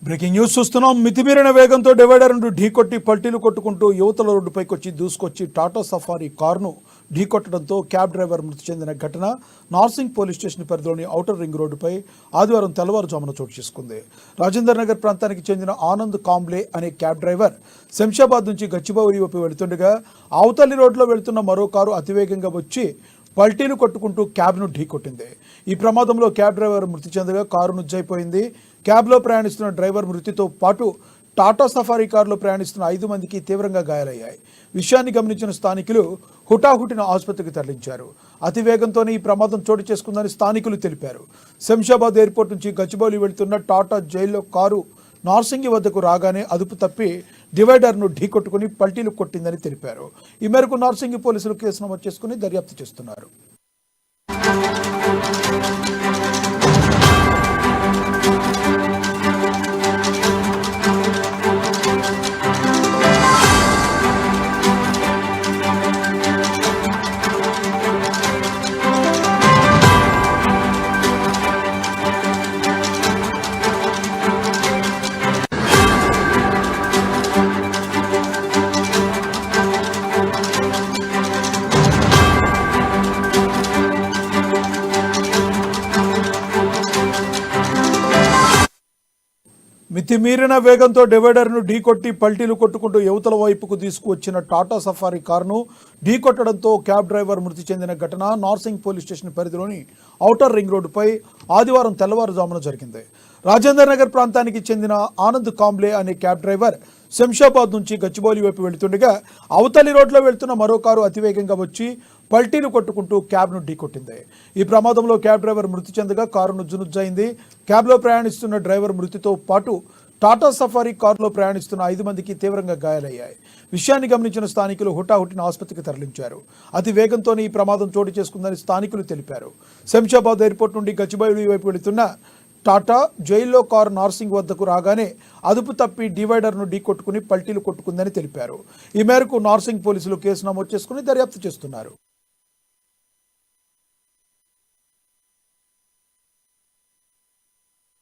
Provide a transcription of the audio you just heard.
Breaking news చూస్తున్నాం. మితిమీరిన వేగంతో డివైడర్ను ఢీకొట్టి పల్టీలు కొట్టుకుంటూ యువతల రోడ్డుపైకి దూసుకొచ్చి టాటా సఫారీ కారును ఢీకొట్టడంతో క్యాబ్ డ్రైవర్ మృతి చెందిన ఘటన నార్సింగ్ పోలీస్ స్టేషన్ పరిధిలోని ఔటర్ రింగ్ రోడ్డుపై ఆదివారం తెల్లవారుజామున చోటు చేసుకుంది. రాజేందర్ నగర్ ప్రాంతానికి చెందిన ఆనంద్ కాంబ్లే అనే క్యాబ్ డ్రైవర్ శంషాబాద్ నుంచి గచ్చిబౌలి వైపు వెళుతుండగా అవతలి రోడ్లో వెళుతున్న మరో కారు అతివేగంగా వచ్చి పల్టీలు కొట్టుకుంటూ క్యాబ్ను ఢీకొట్టింది. ఈ ప్రమాదంలో క్యాబ్ డ్రైవర్ మృతి చెందగా కారు నుజ్జైపోయింది. క్యాబ్లో ప్రయాణిస్తున్న డ్రైవర్ మృతితో పాటు టాటా సఫారీ కారులో ప్రయాణిస్తున్న 5 మందికి తీవ్రంగా గాయాలయ్యాయి. విషయాన్ని గమనించిన స్థానికులు హుటాహుటిన ఆసుపత్రికి తరలించారు. అతివేగంతోనే ఈ ప్రమాదం చోటు చేసుకుందని స్థానికులు తెలిపారు. శంషాబాద్ ఎయిర్పోర్ట్ నుంచి గచ్చిబౌలి వెళ్తున్న టాటా జైల్లో కారు నార్సింగి వద్దకు రాగానే అదుపు తప్పి డివైడర్ను ఢీకొట్టుకుని పల్టీలు కొట్టిందని తెలిపారు. ఈ మేరకు నార్సింగి పోలీసులు కేసు నమోదు చేసుకుని దర్యాప్తు చేస్తున్నారు. మితిమీరిన వేగంతో డివైడర్ను ఢీకొట్టి పల్టీలు కొట్టుకుంటూ యువతల వైపుకు తీసుకువచ్చిన టాటా సఫారీ కారును ఢీకొట్టడంతో క్యాబ్ డ్రైవర్ మృతి చెందిన ఘటన నార్సింగ్ పోలీస్ స్టేషన్ పరిధిలోని ఔటర్ రింగ్ రోడ్డుపై ఆదివారం తెల్లవారుజామున జరిగింది. రాజేందర్ నగర్ ప్రాంతానికి చెందిన ఆనంద్ కాంబ్లే అనే క్యాబ్ డ్రైవర్ శంషాబాద్ నుంచి గచ్చిబౌలి వైపు వెళుతుండగా అవతలి రోడ్లో వెళ్తున్న మరో కారు అతివేగంగా వచ్చి పల్టీలు కొట్టుకుంటూ క్యాబ్ను ఢీకొట్టింది. ఈ ప్రమాదంలో క్యాబ్ డ్రైవర్ మృతి చెందగా కారు నుజ్జైంది. క్యాబ్లో ప్రయాణిస్తున్న డ్రైవర్ మృతితో పాటు టాటా సఫారీ కారులో ప్రయాణిస్తున్న 5 మందికి తీవ్రంగా గాయాలయ్యాయి. విషయాన్ని గమనించిన స్థానికులు హుటాహుటిన ఆసుపత్రికి తరలించారు. అతి వేగంతోనే ఈ ప్రమాదం చోటు చేసుకుందని స్థానికులు తెలిపారు. శంషాబాద్ ఎయిర్పోర్ట్ నుండి గచ్చిబౌలి వైపు వెళుతున్న టాటా జైల్లో కారు నార్సింగ్ వద్దకు రాగానే అదుపు తప్పి డివైడర్ను ఢీకొట్టుకుని పల్టీలు కొట్టుకుందని తెలిపారు. ఈ మేరకు నార్సింగ్ పోలీసులు కేసు నమోదు చేసుకుని దర్యాప్తు చేస్తున్నారు.